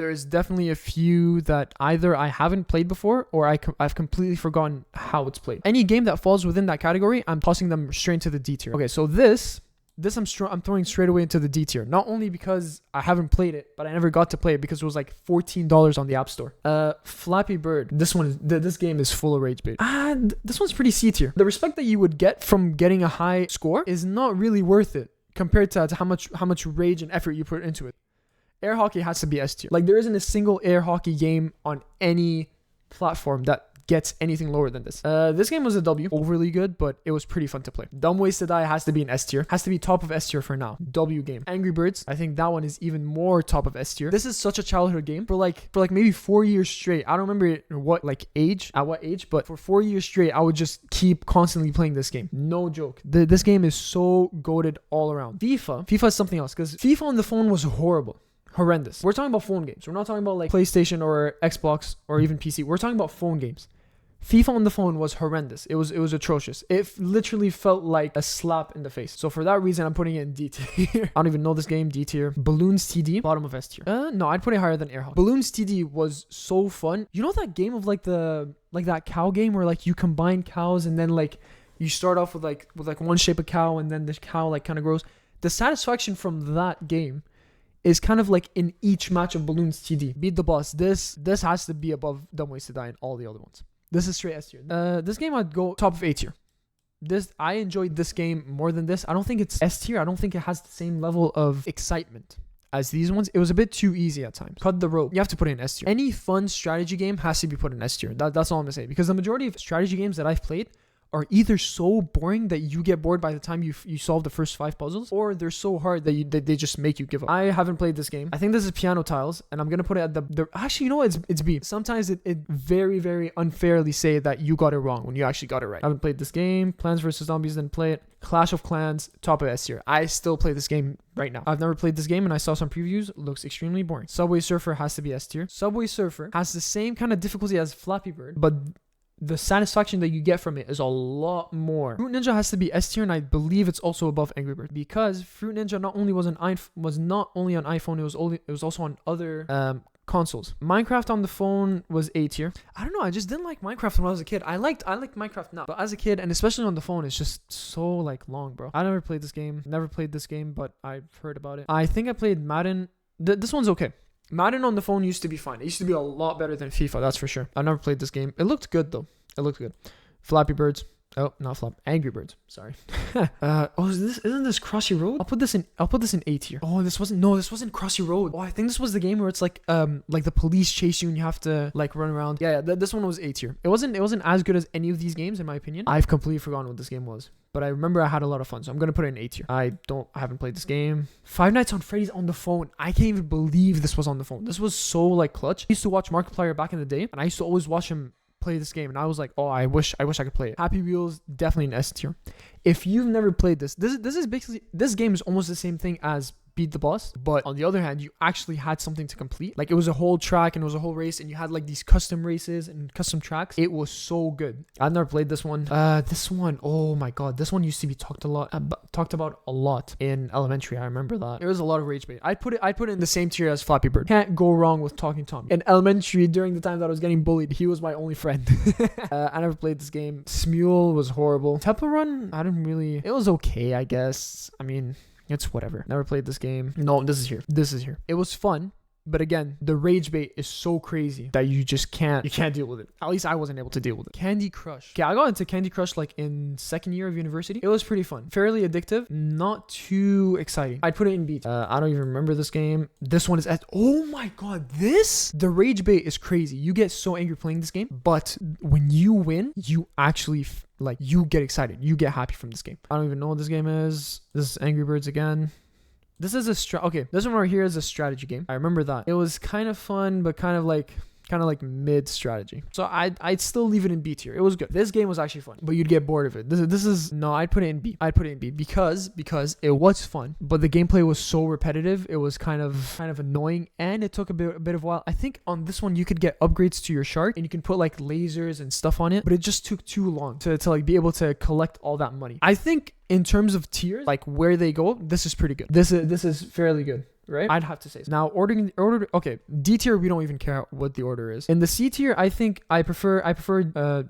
There's definitely a few that either I haven't played before or I've completely forgotten how it's played. Any game that falls within that category, I'm tossing them straight into the D tier. Okay, so this I'm throwing straight away into the D tier. Not only because I haven't played it, but I never got to play it because it was like $14 on the App Store. Flappy Bird. This game is full of rage bait. This one's pretty C tier. The respect that you would get from getting a high score is not really worth it compared to how much rage and effort you put into it. Air hockey has to be S tier. Like, there isn't a single air hockey game on any platform that gets anything lower than this. This game was a W. Overly good, but it was pretty fun to play. Dumb Ways to Die has to be an S tier. Has to be top of S tier for now. W game. Angry Birds, I think that one is even more top of S tier. This is such a childhood game. For like maybe 4 years straight. I don't remember at what age, but for 4 years straight, I would just keep constantly playing this game. No joke. This game is so goated all around. FIFA is something else, because FIFA on the phone was horrendous. We're talking about phone games. We're not talking about like PlayStation or Xbox or even PC. We're talking about phone games. FIFA on the phone was horrendous. It was atrocious. It literally felt like a slap in the face. So for that reason, I'm putting it in D tier. I don't even know this game. D tier. Balloons TD, bottom of S tier. No, I'd put it higher than Air Hockey. Balloons TD was so fun. You know that game of like that cow game where like you combine cows and then like you start off with like one shape of cow and then the cow like kind of grows. The satisfaction from that game is kind of like in each match of Balloons TD. Beat the Boss. This has to be above Dumb Ways to Die and all the other ones. This is straight S tier. This game I'd go top of A tier. I enjoyed this game more than this. I don't think it's S tier. I don't think it has the same level of excitement as these ones. It was a bit too easy at times. Cut the rope. You have to put it in S tier. Any fun strategy game has to be put in S tier. That's all I'm gonna say. Because the majority of strategy games that I've played are either so boring that you get bored by the time you solve the first 5 puzzles, or they're so hard that they just make you give up. I haven't played this game. I think this is Piano Tiles, and I'm gonna put it at the actually, you know what? It's B. Sometimes it very, very unfairly say that you got it wrong when you actually got it right. I haven't played this game. Plants vs Zombies, didn't play it. Clash of Clans, top of S tier. I still play this game right now. I've never played this game and I saw some previews. It looks extremely boring. Subway Surfer has to be S tier. Subway Surfer has the same kind of difficulty as Flappy Bird, but the satisfaction that you get from it is a lot more. Fruit Ninja has to be S tier, and I believe it's also above Angry Birds, because Fruit Ninja not only was not only on iPhone, it was also on other consoles. Minecraft on the phone was A tier. I don't know, I just didn't like Minecraft when I was a kid. I liked Minecraft now, but as a kid, and especially on the phone, it's just so like long, bro. I never played this game, but I've heard about it. I think I played Madden. This one's okay. Madden on the phone used to be fine. It used to be a lot better than FIFA, that's for sure. I never played this game. It looked good though. It looked good. Flappy Birds. Oh, not Angry Birds. Sorry. Isn't this Crossy Road? I'll put this in A tier. Oh, this wasn't Crossy Road. Oh, I think this was the game where it's like the police chase you and you have to like run around. Yeah, this one was A tier. It wasn't as good as any of these games in my opinion. I've completely forgotten what this game was, but I remember I had a lot of fun, so I'm gonna put it in A tier. I haven't played this game. Five Nights on Freddy's on the phone. I can't even believe this was on the phone. This was so like clutch. I used to watch Markiplier back in the day, and I used to always watch him play this game, and I was like, oh, I wish I could play it. Happy Wheels, definitely an S tier. If you've never played this is basically, this game is almost the same thing as Beat the Boss, but on the other hand, you actually had something to complete. Like, it was a whole track and it was a whole race, and you had like these custom races and custom tracks. It was so good. I've never played this one. This one, oh my god, this one used to be talked about a lot in elementary. I remember that. There was a lot of rage bait. I'd put it in the same tier as Flappy Bird. Can't go wrong with Talking Tom. In elementary, during the time that I was getting bullied, he was my only friend. I never played this game. Smule was horrible. Temple Run, it was okay, I guess. I mean, it's whatever. Never played this game. No, this is here. It was fun, but again, the rage bait is so crazy that you can't deal with it. At least I wasn't able to deal with it. Candy Crush. Okay, I got into Candy Crush like in second year of university. It was pretty fun. Fairly addictive. Not too exciting. I'd put it in B. I don't even remember this game. This one is oh my god, the rage bait is crazy. You get so angry playing this game, but when you win, you actually you get excited. You get happy from this game. I don't even know what this game is. This is Angry Birds again. This is this one right here is a strategy game. I remember that. It was kind of fun, but kind of like mid strategy. So I'd still leave it in B tier. It was good. This game was actually fun, but you'd get bored of it. I'd put it in B. Because it was fun, but the gameplay was so repetitive. It was kind of annoying, and it took a bit of a while. I think on this one you could get upgrades to your shark, and you can put like lasers and stuff on it, but it just took too long to like be able to collect all that money. I think in terms of tiers, like where they go, this is pretty good. This is fairly good. right? I'd have to say so. Now order. Okay, D tier, we don't even care what the order is. In the C tier, I think I prefer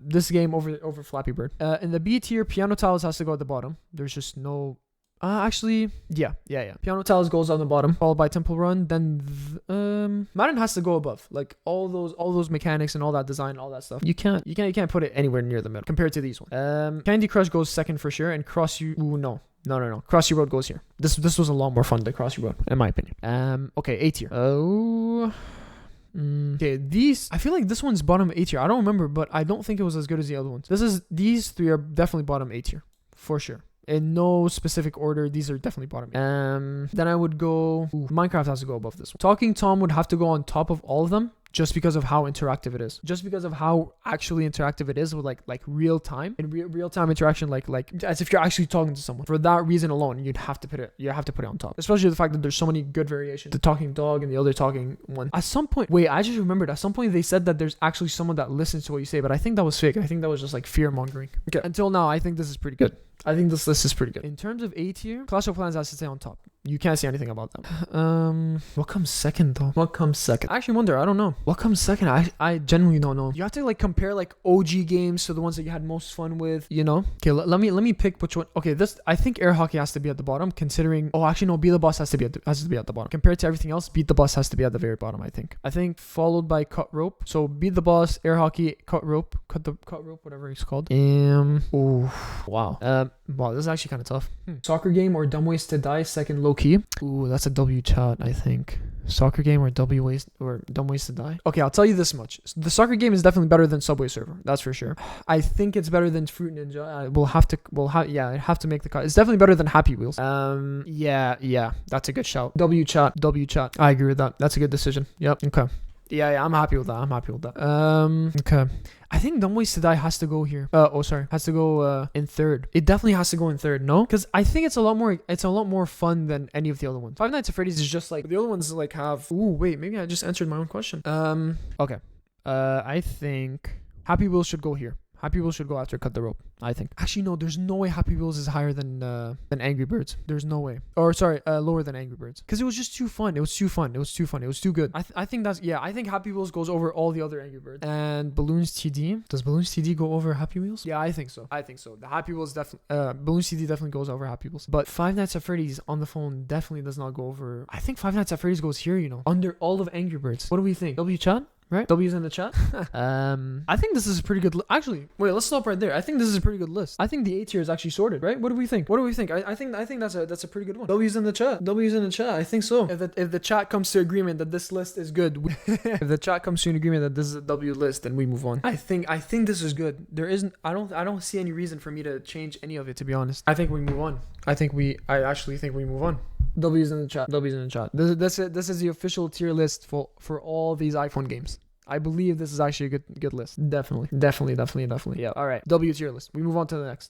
this game over Flappy Bird. In the B tier, Piano Tiles has to go at the bottom. There's just no. Actually, yeah. Piano Tiles goes on the bottom, followed by Temple Run. Then, Madden has to go above. Like all those mechanics and all that design, all that stuff. You can't put it anywhere near the middle compared to these ones. Candy Crush goes second for sure, and no. Crossy Road goes here. This was a lot more fun than Crossy Road, in my opinion. Okay, A tier. Okay, these I feel like this one's bottom A tier. I don't remember, but I don't think it was as good as the other ones. These three are definitely bottom A tier for sure. In no specific order, these are definitely bottom. Then I would go. Minecraft has to go above this one. Talking Tom would have to go on top of all of them, just because of how interactive it is. Just because of how actually interactive it is with like real time and real time interaction, like as if you're actually talking to someone. For that reason alone, you'd have to put it. You have to put it on top. Especially the fact that there's so many good variations. The talking dog and the other talking one. At some point, wait, I just remembered. At some point, they said that there's actually someone that listens to what you say, but I think that was fake. I think that was just like fear mongering. Okay. Until now, I think this is pretty good. I think this list is pretty good. In terms of A tier, Clash of Clans has to stay on top. You can't say anything about them. What comes second though? What comes second? I actually wonder. I don't know. What comes second? I genuinely don't know. You have to like compare like OG games to the ones that you had most fun with, you know? Okay, let me pick which one. Okay, I think Air Hockey has to be at the bottom, considering. Oh, actually no, Beat the Boss has to be at the bottom. Compared to everything else, Beat the Boss has to be at the very bottom, I think followed by Cut Rope. So Beat the Boss, Air Hockey, Cut Rope, whatever it's called. Wow, this is actually kind of tough. Soccer Game or Dumb Ways to Die, second low key. Ooh, that's a W chat, I think. Soccer Game or Dumb Ways to Die. Okay, I'll tell you this much. The Soccer Game is definitely better than Subway Surfer. That's for sure. I think it's better than Fruit Ninja. I have to make the cut. It's definitely better than Happy Wheels. Yeah, that's a good shout. W chat. I agree with that. That's a good decision. Yep. Okay. Yeah, I'm happy with that. Okay. I think Dumb Ways to Die has to go here. Has to go in third. It definitely has to go in third, no? Because I think it's a lot more fun than any of the other ones. Five Nights at Freddy's is just like the other ones like have. Ooh, wait, maybe I just answered my own question. Okay. I think Happy Wheels should go here. Happy Wheels should go after Cut the Rope, I think. Actually, no, there's no way Happy Wheels is higher than Angry Birds. There's no way. Or sorry, lower than Angry Birds. Because it was just too fun. It was too good. I think Happy Wheels goes over all the other Angry Birds. And Balloons TD. Does Balloons TD go over Happy Wheels? Yeah, I think so. The Happy Wheels definitely, Balloons TD definitely goes over Happy Wheels. But Five Nights at Freddy's on the phone definitely does not go over. I think Five Nights at Freddy's goes here, you know, under all of Angry Birds. What do we think? W chat? Right? W's in the chat. I think this is a pretty good actually, wait, let's stop right there. I think this is a pretty good list. I think the A tier is actually sorted, right? What do we think? I think that's a pretty good one. W's in the chat. I think so. If the chat comes to agreement that this list is good, if the chat comes to an agreement that this is a W list, then we move on. I think this is good. I don't see any reason for me to change any of it, to be honest. I think we move on. I actually think we move on. W's in the chat. This is the official tier list for all these iPhone games. I believe this is actually a good list. Definitely. Yeah. All right. W tier list. We move on to the next.